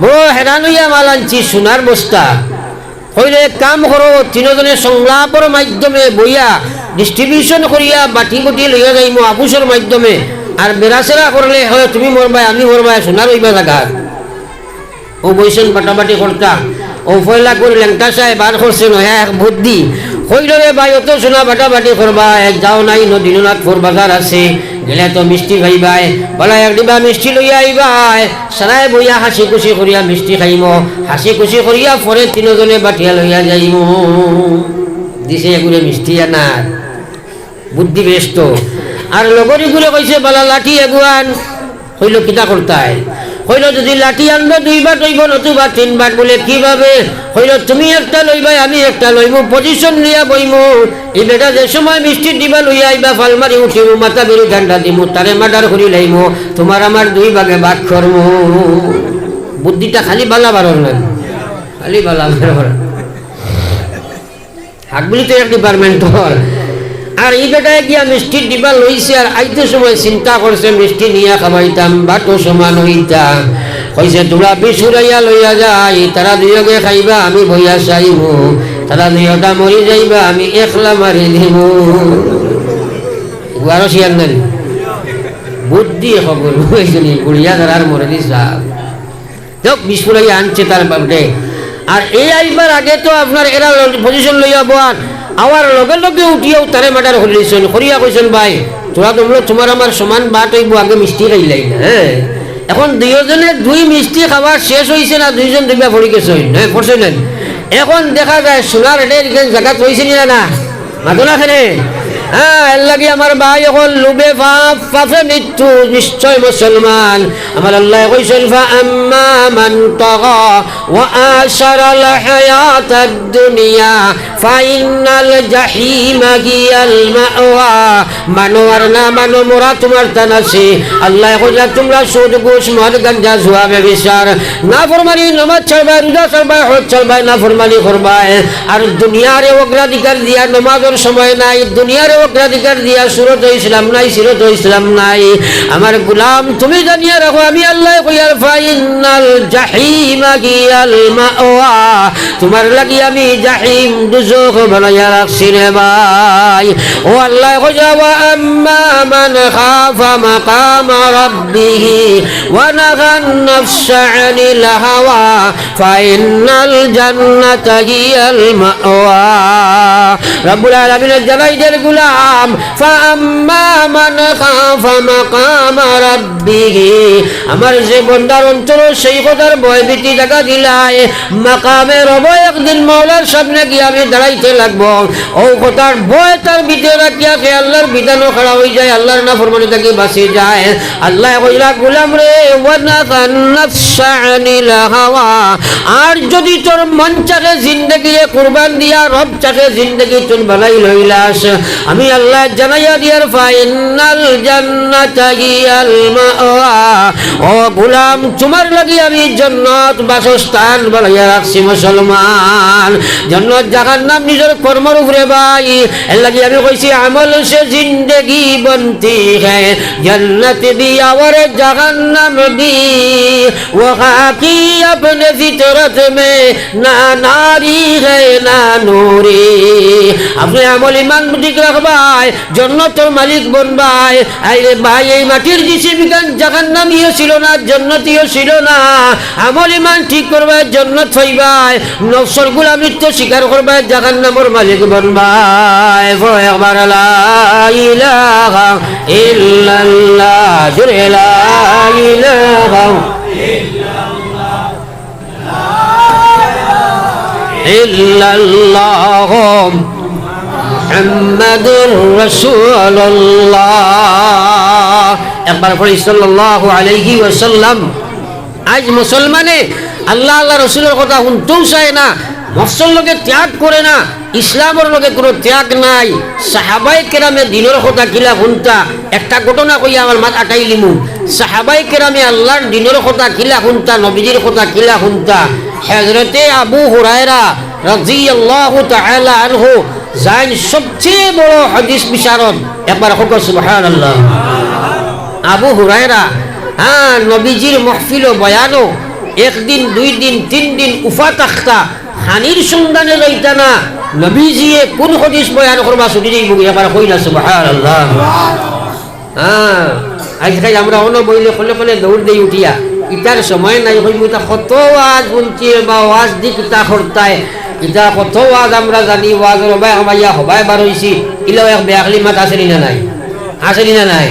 বড় হেরান হইয়া মাল আনছি সোনার বস্তা। কইলে এক কাম করো, 3 জনের সংলাপের মাধ্যমে বইয়া ডিস্ট্রিবিউশন করিয়া বাটি বটি লইয়া যাইমো আবুসের মাধ্যমে, আর বেড়াচেরা করলে হয় তুমি মরবাই আমি মরবাই, সোনার হইবা জায়গা। ও বইছেন বাটাবাটি করতা, ও ফয়লা করে লেংটা সাহেব বার করছে নয়া এক বুদ্ধি, কইল রে ভাই অত সোনা বাটাবাটি করবা, এক যাও নাই নদীনাথপুর বাজার আছে, গেলে তো মিষ্টি খাইবাই, বলা এক ডিবা মিষ্টি লইয়া আইবাই, সারাই বইয়া হাসি খুশি করিয়া মিষ্টি খাইম, হাসি খুশি করিয়া পরে 3 জনে বাটিয়া লইয়া যাইম। দিছে এগুলো মিষ্টি আনার বুদ্ধি ব্যস্ত। আর লগরি গুলো কইছে, বলা লাঠি এগুয়ান। হইল কিতা করতায়? হইল যদি লাঠি আনবো 2 বার লইব, নতুবা 3 বার। বলে কিভাবে? হইল তুমি একটা লইবাই আমি একটা লইব, পজিশন লইয়া বইম, এই বেটা যে সময় মিষ্টি দিবা লইয়া আইবা ফালমারি উঠিব, মাথা বেরি ঠান্ডা দিব, তারে মার্ডার করি লাইম, তোমার আমার 2 ভাগে ভাগ করব। বুদ্ধিটা খালি বালা বারর না, খালি বালা বারর হাকবুলি তো এক ডিপার্টমেন্ট। আর এই বেটায় গিয়া মিষ্টি দিবা লইছে, আর আইতে সময় চিন্তা করছে মিষ্টি নিয়া খাবাইতাম বাটো সমান হইতা। কইছে তোরা বিছুরাইয়া লইয়া যাই, তারা 2 খাইবা আমি বইয়া চাইব, তারা 2টা মরি যাইবা আমি একলা মারি দিব। আরো শিয়ার নারী বুদ্ধি খবর হয়েছিল গুড়িয়া ধরার মরে দিস যাক বিছুরাইয়া আনছে তার বাপটে। আর এই আইবার আগে তো আপনার এরা পজিশন লইয়া বোয়ার আওয়ার লগে লগে উঠিয়াও তারে মার্ডার করিয়েছেন, করিয়া কইছেন ভাই তোরা তোমরা তোমার আমার সমান বাট হইব, আগে মিষ্টি খাইলাই না। হ্যাঁ, এখন 2 জনে 2 মিষ্টি খাবার শেষ হয়েছে না, 2 জন দিবা পড়ি গেছে, হ্যাঁ পড়ছে না। এখন দেখা যায় সোনার এটাই জায়গা হয়েছে না, না মাদনা খেলে হ্যাঁ এর লাগি আমার ভাই হল লুবে পাপ পাপে মৃত্যু নিশ্চয় মুসলমান আমার আল্লাহ কইছেন ফা আম্মা মান তাগা ওয়া আশারাল হায়াতাদ দুনিয়া ফা ইন্নাল জাহিমা হিয়াল মাওয়া মানোয়ার না মানো মোরা তোমার তানাসি আল্লাহ কইলা তোমরা সুদ ঘুষ মদ গাঞ্জা জুয়া ব্যভিচার নাফরমানি নামাজ ছাড়বা রোজা ছাড়বা হজ ছাড়বা নাফরমানি করবা আর দুনিয়ারে অগ্রাধিকার দিয়া নামাজের সময় নাই দুনিয়ারে অগ্রাধিকার দিয়া সুরত ইসলাম নাই সিরত ইসলাম নাই আমার গোলাম তুমি জানিয়া রাখো আমি আল্লাহ কইয়ার ফাইনাল জাহিমা হিয়াল মাওয়া তোমার লাগি আমি জাহিম দুজখ বানাইয়া রাখছি রে ভাই ও আল্লাহ কইয়া ওয়া আম্মা মান খাফা মাকাম রাব্বিহি ওয়া নাহান নাফসা আনিল হাওয়া ফাইনাল জান্নাতা হিয়াল মাওয়া রব্বুল আলামিনের জানাইদের গোলাম ফা আম্মা মান খাফা মাকাম রাব্বিহি আমার যে বন্দার অন্তর সেই কথার ভয় ভীতি জায়গা দিলাই মাকামে রব একদিন মাওলার সামনে গিয়ে আমি দাঁড়াইতে লাগবো ও কথার ভয় তার ভিতরে রাখিয়া সে আল্লাহর বিধানও খাড়া হয়ে যায় আল্লাহর নাফরমানি থেকে বাঁচে যায় আল্লাহ কইলা গোলাম রে ওয়ানাকান নাফসা আনিল হাওয়া আর যদি তোর মন চাকে জিন্দেগি কুরবান দিয়া রব চাকে জিন্দেগি তুই বানাই লইলাস আমি আল্লাহ জানাইয়া দিয়ার ফাইনাল জান্নাতা হিয়াল মাওয়া ও গোলাম তোমার লাগি আমি জান্নাত বাসস্থান বানাইয়া রাখছি মুসলমান জান্নাত জাহান নাম নিজের কর্মের উপরে ভাই এর লাগি আমি কইছি আমল সে জিন্দেগি বনতি হ্যায় जन्नत भी और जहन्नम भी वो खाकी अपने फितरत में ना नारी है ना नूरी अपने আমল ইমান ঠিক রাখবাই জান্নাতের মালিক বনবাই আরে ভাই এই মাটির জীবন জাহান্নামীও ছিল না জান্নাতীও ছিল না আমল ইমান ঠিক করবাই জান্নাত পাইবাই নফসের গোলামিত্ব স্বীকার করবাই জাহান্নামের মালিক বনবাই একবার লা ইলাহা ইল্লাল্লাহ জুরে লা ইলাহা ইল্লাল্লাহ মুহাম্মাদুর রাসূলুল্লাহ একবার পড়ি সাল্লাল্লাহু আলাইহি ওয়াসাল্লাম আজ মুসলমানে আল্লাহ আল্লাহ রাসূলের কথা শুনতেও চায় না নফসের লগে ত্যাগ করে না ইসলামের লগে কোনো ত্যাগ নাই সাহাবায়ে কেরামে দিনের কথা কিলা শুনতা একটা ঘটনা কই আমার মাথা আটাইলিমু সাহাবায়ে কেরামে আল্লাহর দিনের কথা কিলা শুনতা নবীজির কথা কিলা শুনতা হযরতে আবু হুরায়রা রাদিয়াল্লাহু তাআলা আনহু যাই সবচেয়ে বড় হাদিস বিশারদ একবার হোক সুবহানাল্লাহ আবু হুরায়রা হ্যাঁ নবীজির মাহফিল ও বয়ানও একদিন দুই দিন তিন দিন উফা তাখতা হানির সন্ধানে লইতা না নবীজিয়ে কোন হাদিস বয়ান করবা ছুটি দিই মুখ একবার কই না সুবহানাল্লাহ হ্যাঁ আজকাল আমরা অন্য বইলে ফলে ফলে দৌড় দিয়ে উঠিয়া ইটার সময় নাই হইব তা কত ওয়াজ বলছি বা ওয়াজ দি কিতা করতায় ইটা কত ওয়াজ আমরা জানি ওয়াজ রবাই আমাইয়া হবাই বার হইছি ইলাও এক বেআকলি মাত আসেনি না নাই আসেনি না নাই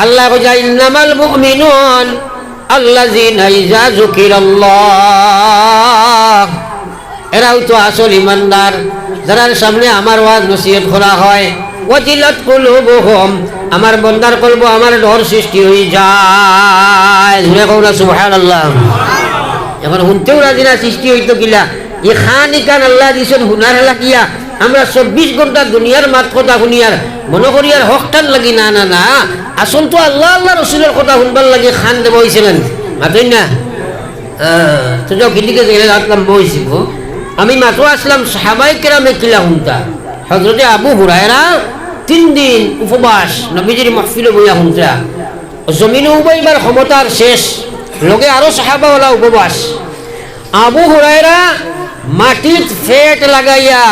আল্লাহ কইয়া ইন্নামাল মুমিনুন আল্লাযিনা ইযা যুকিরাল্লাহ এরাও তো আসল ইমানদার যারা সামনে আমার ওয়াজ নসিহত করা হয় ওয়াজিলাত কুলুবুহুম আমার বান্দার কলব আমার ডর সৃষ্টি হয়ে যায় জুরে কওনা সুবহানাল্লাহ এখন হুনতেও রাজি না সৃষ্টি হইতো কিলা এ খানি কান আল্লাহ দিছেন হুনার লাগিয়া আমরা 24 ঘন্টা দুনিয়ার মাত কথা শুনিয়ার মনে করি আর হকটান লাগি না না না আসল তো আল্লাহ আল্লাহ রসুলের কথা শুনবার লাগে খান দেব হয়েছিলেন মাতই না তো যাও কিদিকে গেলে আসলাম বইছিব আমি মাত্র আসলাম সাহাবায়ে কেরামে কিলা শুনতা হযরতে আবু হুরায়রা 3 দিন উপবাস নবীজির মাহফিলে বইয়া শুনতা জমিনে উবাইবার ক্ষমতার শেষ লগে আরো সাহাবাওয়ালা উপবাস আবু হুরায়রা মাটিত ফেট লাগাইয়া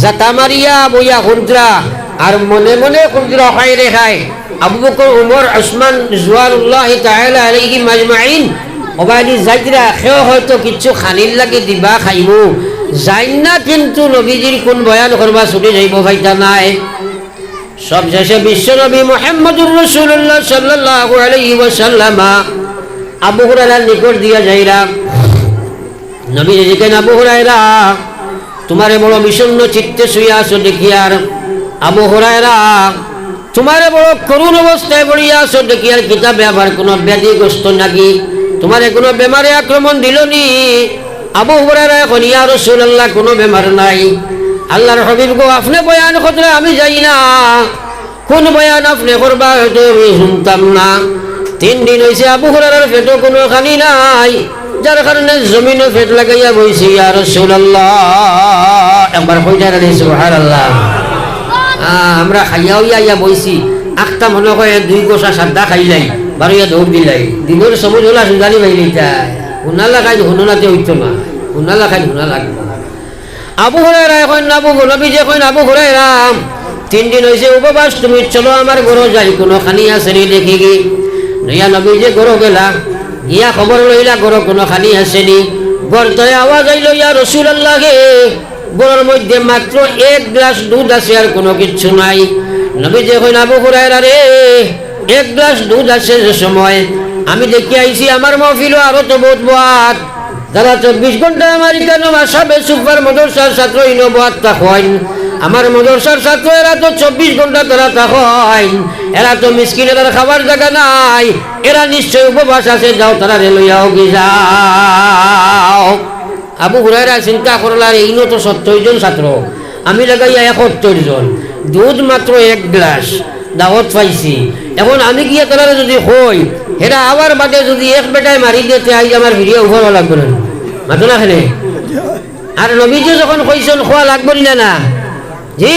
জাতা মারিয়া বইয়া শুনতা আর মনে মনে খুঁজরা খাই রেখায় আবু বকর উমর উসমান রিজওয়ানুল্লাহি তাআলা আলাইহিম আজমাইন ওবাইদি যাইরা খেও হয়তো কিছু খানির লাগি দিবা খাইব যাই না কিন্তু নবীজির কোন বয়ান করবা ছুটি যাইব ভাইতা নাই সব শেষে বিশ্ব নবী মুহাম্মদুর রাসূলুল্লাহ সাল্লাল্লাহু আলাইহি ওয়াসাল্লাম আবু হুরায়রার নিকট দিয়া যাইরা নবী জিকে আবু হুরায়রা তোমারে বড় বিষণ্ণ চিত্তে শুইয়া আছো দেখি, আর আবু হুরায়রা তোমারে বড় করুণ অবস্থায় পড়িয়া আছো দেখি, আর কিতাবে আবার কোনো ব্যাধিগ্রস্ত নাকি, তোমারে কোনো বেমারে আক্রমণ দিল নি? আবু হুরায়রা এখন ইয়া রাসূলুল্লাহ কোনো বেমার নাই। আল্লাহর হাবিব গো আপনি বয়ান করলে আমি যাই না, কোন বয়ান আপনি করবা হয়তো আমি শুনতাম না। 3 দিন হয়েছে আবু হুরায়রার পেটও কোনো খানি নাই, যার কারণে জমিনে পেট লাগাইয়া বইছি ইয়া রাসূলুল্লাহ। একবার কইটা রে সুবহানাল্লাহ। আমরা খাইয়াও ইয়া বইছি, আখটা মনে হয় 2 গোসা সাদা খাইলাই, বারোয়া দৌড় দিলাই, দিনের সময় হলা সুজানি বাইলিটা হুনালা খাই হুনালাতে হইতো না, হুনালা খাই হুনা লাগবে। আবু হুরায়রা এখন নবী যে কইন আবু হুরায়রা 3 দিন হয়েছে উপবাস, তুমি চলো আমার ঘরে যাই, কোনো খানি আসেনি দেখি কি। নইয়া নবী যে ঘরে গেলা, গিয়া খবর লইলা ঘরে কোনো খানি আসেনি। ঘরতে আওয়াজ আইল ইয়া রাসূলুল্লাহ গে, ঘরের মধ্যে মাত্র 1 গ্লাস দুধ আছে, আর কোনো কিচ্ছু নাই। নবী যে কইন আবু হুরায়রা রে 1 গ্লাস দুধ আছে যে সময় আমি দেখি আইছি আমার মাহফিল আরো তো বহুত বাত, যারা 24 ঘন্টা আমার ইকানো মাসাবে সুপার মাদ্রাসার ছাত্র ইনবাত তাকওয়াইন, আমার মাদ্রাসার ছাত্র এরা তো 24 ঘন্টা তারা তাকওয়াইন, এরা তো মিসকিনের খাবার জায়গা নাই, এরা নিশ্চয় উপবাস আছে, যাও তারা লইয়াও কি যাও। আবু হুরায়রা চিন্তা করলার এইনো তো 70 জন ছাত্র, আমি লাগাইয়া 71 জন, দুধ মাত্র 1 গ্লাস দাওয়াত পাইছি। এখন আমি গিয়ে তারা যদি হই হেরা আবার বাদে যদি এক বেটায় মারি দিতে আই আমার ভিডিও উপর লাগবে না, মাতো না খেলে। আর নবীজি যখন কইছেন খোয়া লাগবে না না জি,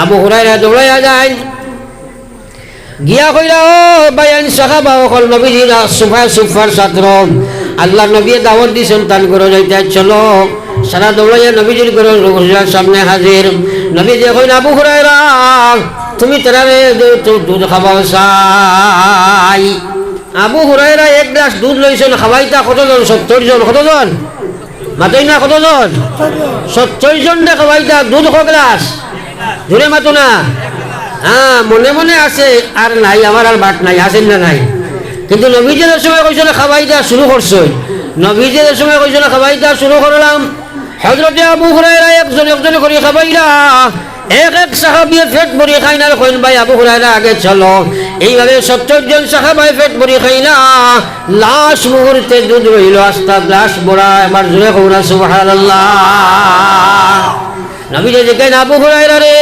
আবু হুরায়রা দৌড়াইয়া যায়, গিয়া কইলা ও বায়ান সাহাবা সকল নবীজির সুফার ছাত্র, আল্লাহ নবী দাওয়াত দিছেন তান করে যাইতে চলো। সারা দৌড়াইয়া নবীজির ঘরের সামনে হাজির। নবী যে কইন আবু হুরায়রা তুমি তারারে দুধ খাওয়াও চাই। আবু হুরায়রা 1 গ্লাস দুধ লইছেন, খাওয়াইতা কতজন? 70 জন। কতজন? মাতই না কতজন? 70 জন দে খাওয়াইতা দুধ ক গ্লাস? জোরে মাতো না। মনে মনে আছে আর নাই, আমার আর বাট নাই, আছেন না নাই? কিন্তু নবীজের সময় কইছিল খাওয়াইতা শুরু করছই, নবীজের সময় কইছিল খাওয়াইতা শুরু করলাম। হযরতে আবু হুরায়রা একজন করে খাওয়াইলা, এক সাহাবীর পেট ভরি খাই না, কইন ভাই আবু হুরায়রা আগে চলো। এইভাবে 70 জন সাহাবায়ে পেট ভরি খাই না, লাশ মুহূর্তে দুধ রইল আস্তা গ্লাস ভরা। এবার জোরে কওনা সুবহানাল্লাহ। নবী যে কেন আবু হুরায়রা রে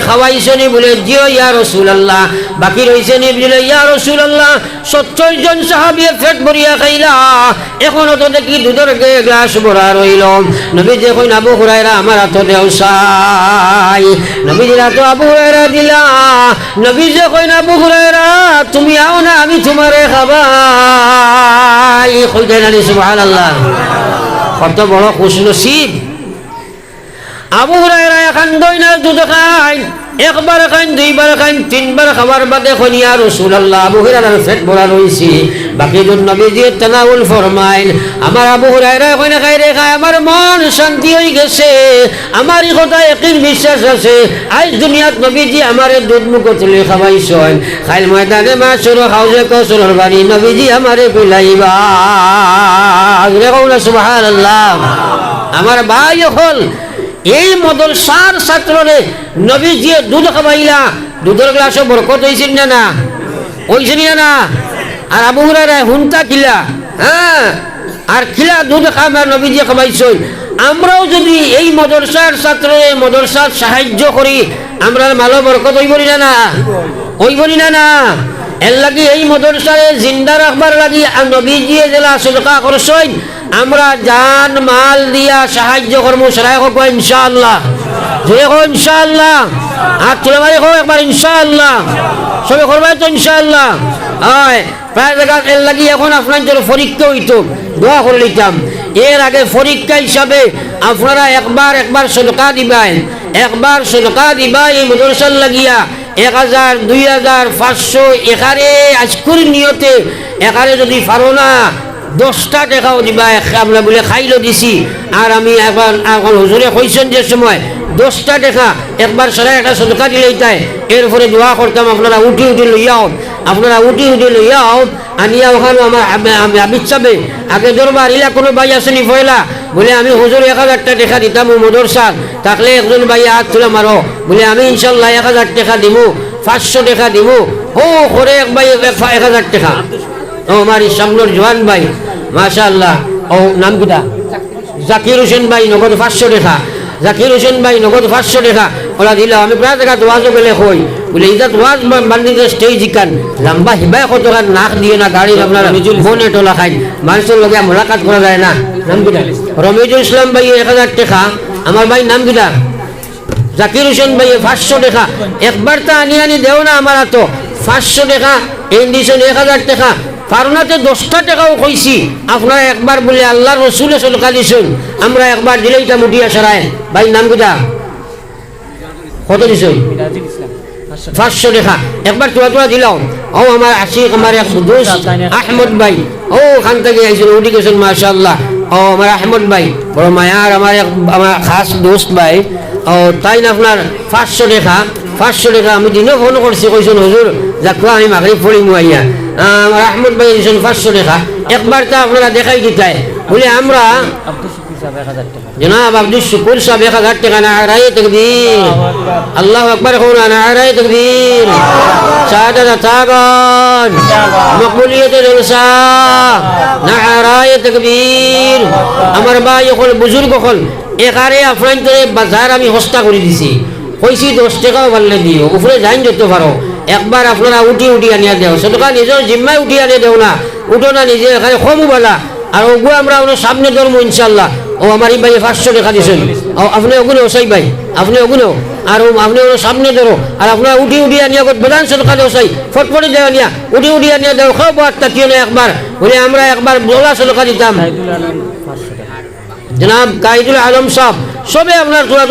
খাওয়াইছনি? বলে জিও ইয়া রাসূলুল্লাহ। বাকি রইছেনি? বলে ইয়া রাসূলুল্লাহ 70 জন সাহাবী পেট ভরিয়া খাইলা, এখনো তো দেখি দুধের গ্লাস ভরা রইল। নবী যে কইন আবু হুরায়রা আমার হাতে দেও চাই। নবী দিলা তো আবু হুরায়রা দিলা। নবী যে কইন আবু হুরায়রা তুমি আও না, আমি তোমারে খাবাই। কইতেন আলী সুবহানাল্লাহ। কত বড় খুশনসিব আবু হুরায়রা। এখন 2 না দুধ খায়, 1 বার খান, 2 বার খান, 3 বার খাবার বাদে কইন ইয়া রাসূলুল্লাহ আবু হুরায়রার পেট ভরা রইছি। বাকি দুধ নবীজি তানাউল ফরমাইন। আমার আবু হুরায়রা কইন খাই রে খায়, আমার মন শান্তি হয়ে গেছে, আমার এই কথা একই বিশ্বাস আছে আজ দুনিয়াত নবীজি আমারে দুধ মুখ তুলে খাওয়াইছেন। খাইল ময়দানে মাসুর হাউজে কসুর বাড়ি নবীজি আমারে পিলাইবা। সুবহানাল্লাহ। আমার ভাই হল এই মাদ্রাসার ছাত্ররে নবীজি দুধ খাওয়াইলা, দুধের গ্লাসে বরকত হইছিল না না? হইছিল না? আর আবু হুরায়রা হুনতা খিলা, আর খিলা দুধ খাবার নবীজি খাওয়াইছেন। আমরাও যদি এই মাদ্রাসার ছাত্ররে মাদ্রাসার সাহায্য করি, আমরা মালো বরকত হইবনি না না? হইবনি না না? এর লাগি এই মাদ্রাসারে জিন্দা রাখবার লাগি নবীজি জেলা সদকা করছেন, আমরা জান মাল দিয়া সাহায্য করবো। সেটাই হোক ইনশাআল্লাহ। যে হোক ইনশাআল্লাহ। আর তুলে মারি হোক একবার ইনশাআল্লাহ। সবে করবাই তো ইনশাআল্লাহ। হয় প্রায় জায়গা এর লাগি এখন আপনার জন্য পরীক্ষা হইতো, দোয়া করে নিতাম। এর আগে পরীক্ষা হিসাবে আপনারা একবার সদকা দিবেন, একবার সদকা দিবা এই মাদ্রাসার লাগিয়া 1000, 2000, 500 এখানে আজকুর নিয়তে এখানে যদি পারো না 10টা টাকাও দিবা। আমরা বলে খাইলো দিছি, আর আমি এখন হুজুরে কইছেন যে সময় 10টা টাকা একবার সারা একটা সদকা দিলেই তাই। এরপরে দোয়া করতাম আপনারা উঠি লইয়াও। আপনারা উঠি লইয়াও আনিয়া ওখানে আমার আবিদ সাবে আগে দরবার ইলা কোনো ভাই আসেনি ফয়লা বলে আমি হুজুর 1000 টাকা দিতাম মদরসার থাকলে একজন ভাই হাত তুলে মারো বলে আমি ইনশাল্লাহ 1000 টাকা দিব 500 টাকা দিব ও করে এক ভাই 1000 টাকা ও আমার সামনের জওয়ান ভাই মাশাআল্লাহ ও নাম কিটা জাকির হোসেন ভাই নগদ 500 টাকা জাকির হোসেন ভাই নগদ 500 টাকা ওরা দিল আমি প্রায় জায়গা ওয়াজও গেলে কই বলে ইজাত ওয়াজ বান্দিতে স্টেজ জিকান লম্বা হিবাই কত টাকা নাক দিয়ে না গাড়ি আপনারা ফোনে টোলা খাই মানুষের লগে মোলাকাত করা যায় না নাম কিটা রমিজুল ইসলাম ভাই 1000 টাকা আমার ভাই নাম কিটা জাকির হোসেন ভাই 500 টাকা একবার তা আনি দেও না আমার তো 500 টাকা এই দিছেন 1000 টাকা ফারুনাতে 10টা টাকাও কইছি আপনারা একবার বলে আল্লাহর রাসূলের সদকা দিছেন আমরা একবার দিলেই তা মুটিয়া সরায় ভাই নাম কিটা কত দিছেন 500 টাকা একবার তোরা দিলাম ও আমার আশিক আমার এক দোস্ত আহমদ ভাই ও খান থেকে আইছেন উঠি গেছেন মাশাআল্লাহ ও আমার আহমদ ভাই বড় মায়ার আমার খাস দোস্ত ভাই ও তাই না আপনার 500 টাকা আমি দিনও ফোন করছি কইছেন হুজুর যাক আমি মাগরিব পড়ি মুয়াইয়া আমার আহমদ ভাই দিয়েছেন 500 টাকা একবার তা আপনারা দেখাই দিতাই বলে আমরা জনাব আব্দুল শুকুর সাহেব 1000 টাকা নারায়ে তাকবীর আল্লাহু আকবার কোনা নারায়ে তাকবীর শাহাদাত তাগান মকবুলিয়ত জলসা নারায়ে তাকবীর আমার ভাই হল বুজুর্গ হল একারে আফরাইন করে বাজার আমি হস্তা করে দিছি কইছি 10 টাকাও বললে দিও উপরে যাইন যত পারো একবার আপনারা উঠি আনিয়া দেও সদকা নিজের জিম্মায় উঠি আনিয়ে দেও না উঠো না নিজে এখানে কমু বলা আর ওগু আমরা সামনে ধরবো ইনশাল্লাহ ও আমার এই ভাই 500 টাকা দিয়েছেন আপনি ওগুলো ওসাই ভাই আপনি ওগুলো আর আপনি ওগুলো সামনে ধরো আর আপনারা উঠি আনিয়া বেদান সদকা দেও সাই ফটফটে দেওয়া নিয়া উঠি আনিয়া দেও খাও বাদ তাকিও না একবার বলে আমরা একবার বলা সদকা দিতাম জনাব কাইদুল আলম সাহেব সবে আপনার তোরা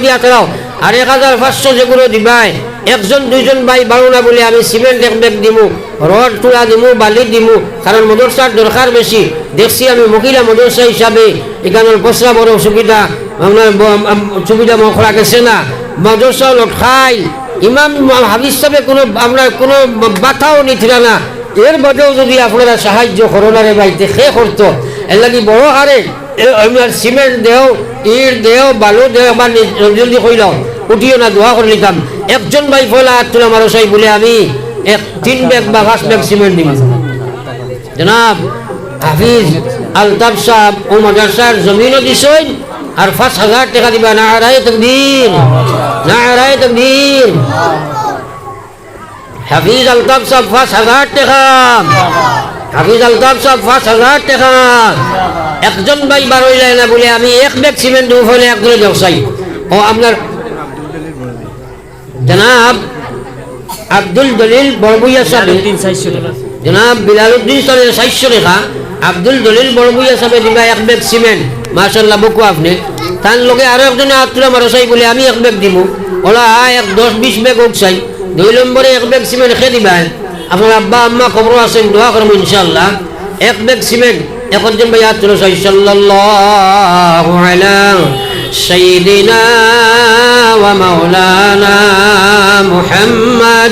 দিয়া করাও আর 1500 যেগুলো দিবাই একজন দুইজন ভাই বাড়ো না বলে আমি সিমেন্ট এক ব্যাগ দিমু রড তুলা দিমু বালি দিমু কারণ মদরসার দরকার বেশি দেখছি আমি মহিলা মদরসা হিসাবে এখানের পসরা বড় সুবিধা আপনার সুবিধা মখরা গেছে না মদরসা খাই ইমাম হাফিজ সাহেব কোনো আপনার কোনো বাথাও নিছিল না এর বাদেও যদি আপনারা সাহায্য করোনারে বাইতে সে করতো এর লাগি বড় হারে সিমেন্ট দেও ইট দেও বালু দেও আমার জলদি কইলাম উঠিও না দোয়া করে নিতাম একজন ভাই ফলা তুলা মারো সাই বলে আমি 3 ব্যাগ বা 5 ব্যাগ সিমেন্ট দিব জনাব হাফিজ আলতাফ সাহেব ও মাদ্রাসার জমিনও দিছেন আর 5000 টাকা দিবা নারায়ে তাকবীর হাফিজ আলতাফ সাহেব 5000 টাকা হাফিজ আলতাফ সাহেব 5000 টাকা একজন ভাই বার হইলে না বলে আমি 1 ব্যাগ সিমেন্ট দেব ফলে একজনে ব্যবসায়ী ও আপনার জনাব আব্দুল দলিল বড়বুইয়া সাহেব 400 টাকা জনাব বিলালউদ্দিন সাহেব 400 টাকা আব্দুল দলিল বড়বুইয়া সাহেব দিবা 1 ব্যাগ সিমেন্ট মাশাআল্লাহ বকু আপনি তার লগে আরো একজনে আত্রা মারসাই বলে আমি 1 ব্যাগ দিব ওলা 10-20 ব্যাগ হোক চাই 2 নম্বরে 1 ব্যাগ সিমেন্ট খেয়ে দিবা আপনার আব্বা আম্মা কবর আছেন দোয়া করব ইনশাআল্লাহ 1 ব্যাগ সিমেন্ট একজন ভাই আত্রা সাল্লাল্লাহু আলা সাইয়্যিদিনা ওয়া মাওলানা মুহাম্মদ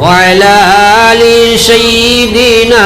ওয়া আলা আলি সাইয়্যিদিনা